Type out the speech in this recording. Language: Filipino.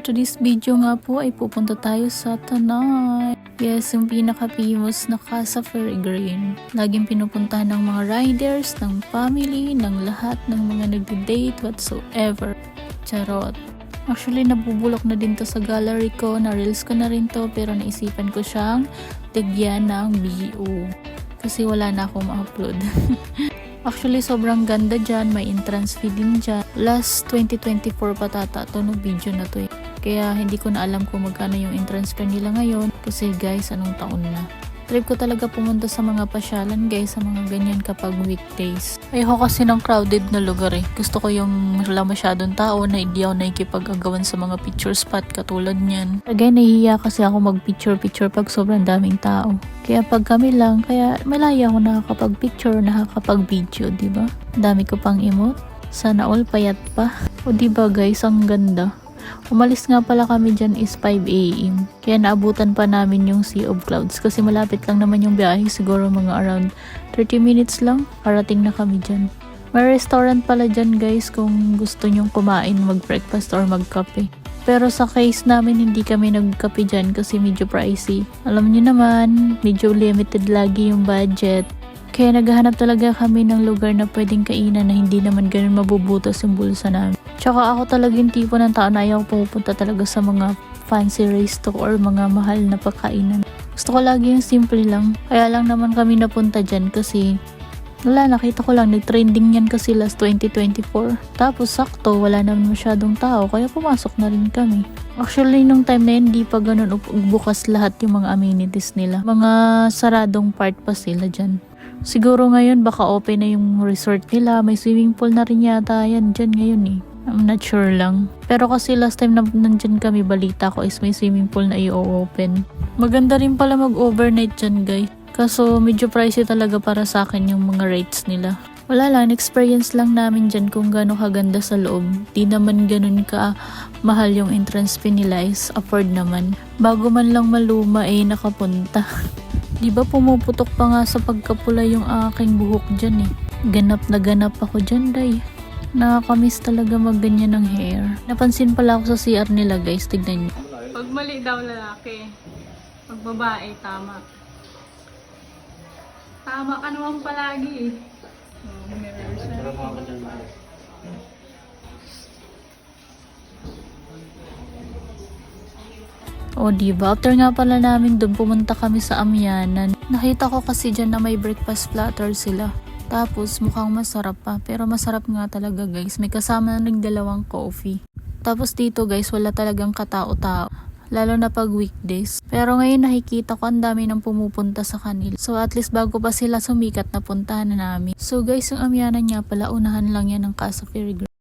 today's video nga po ay pupunta tayo sa Tanay. Yes, yung pinaka-famous na Casa Peregrine. Laging pinupuntahan ng mga riders, ng family, ng lahat ng mga nagde-date whatsoever. Charot. Actually, nabubulok na din to sa gallery ko, na-reels ko na rin to, pero naisipan ko siyang tigyan ng BO. Kasi wala na akong ma-upload. Actually, sobrang ganda dyan. May entrance fee din dyan. Last 2024 patata to no video na to eh. Kaya hindi ko na alam kung magkano yung entrance fee nila ngayon. Kasi guys, anong taon na. Trip ko talaga pumunta sa mga pasyalan guys, sa mga ganyan kapag weekdays. Ayoko kasi ng crowded na lugar eh. Gusto ko yung wala masyadong tao na hindi ako nakikipag-agawan sa mga picture spot katulad niyan. Again, nahihiya kasi ako mag-picture pag sobrang daming tao. Kaya pag kami lang, kaya malaya ako nakakapag-picture, nakakapag-video, diba? Dami ko pang emote. Sana all payat pa. O diba guys, ang ganda. Umalis nga pala kami dyan is 5 AM. Kaya naabutan pa namin yung Sea of Clouds. Kasi malapit lang naman yung biyahe. Siguro mga around 30 minutes lang. Parating na kami dyan. May restaurant pala dyan guys kung gusto nyong kumain, mag-breakfast or mag-kape. Pero sa case namin hindi kami nagkape dyan kasi medyo pricey. Alam niyo naman, medyo limited lagi yung budget. Kaya naghahanap talaga kami ng lugar na pwedeng kainan na hindi naman ganun mabubutas yung bulsa namin. Tsaka ako talaga yung tipo ng tao na ayaw pupunta talaga sa mga fancy resto or mga mahal na pagkainan. Gusto ko lagi yung simple lang. Kaya lang naman kami napunta dyan kasi nakita ko lang nag-trending yan kasi last 2024. Tapos sakto, wala naman masyadong tao kaya pumasok na rin kami. Actually, nung time na yun, di pa ganun bukas lahat yung mga amenities nila. Mga saradong part pa sila dyan. Siguro ngayon baka open na yung resort nila. May swimming pool na rin yata yan dyan ngayon eh. I'm not sure lang. Pero kasi last time na nandyan kami, balita ko is may swimming pool na i-open. Maganda rin pala mag-overnight dyan guys. Kaso medyo pricey talaga para sa akin yung mga rates nila. Wala lang, experience lang namin dyan kung gaano kaganda sa loob. Di naman ganun ka mahal yung entrance fee nila, is afford naman. Bago man lang maluma eh nakapunta. Di ba pumuputok pa nga sa pagkapula yung aking buhok dyan eh. Ganap na ganap ako dyan day. Nakakamiss talaga magganyan ng hair. Napansin pala ako sa CR nila guys, tignan nyo. Pag mali daw lalaki, pag babae tama. Tama ka naman palagi eh. O diba, after nga pala namin doon pumunta kami sa Amyanan. Nakita ko kasi dyan na may breakfast platter sila. Tapos mukhang masarap pa, pero masarap nga talaga guys. May kasama na ring dalawang coffee. Tapos dito guys, wala talagang katao-tao. Lalo na pag weekdays. Pero ngayon nakikita ko ang dami nang pumupunta sa kanila. So at least bago pa sila sumikat na puntahan na namin. So guys, yung Amyanan nga pala, unahan lang yan ng Casa Peregrine.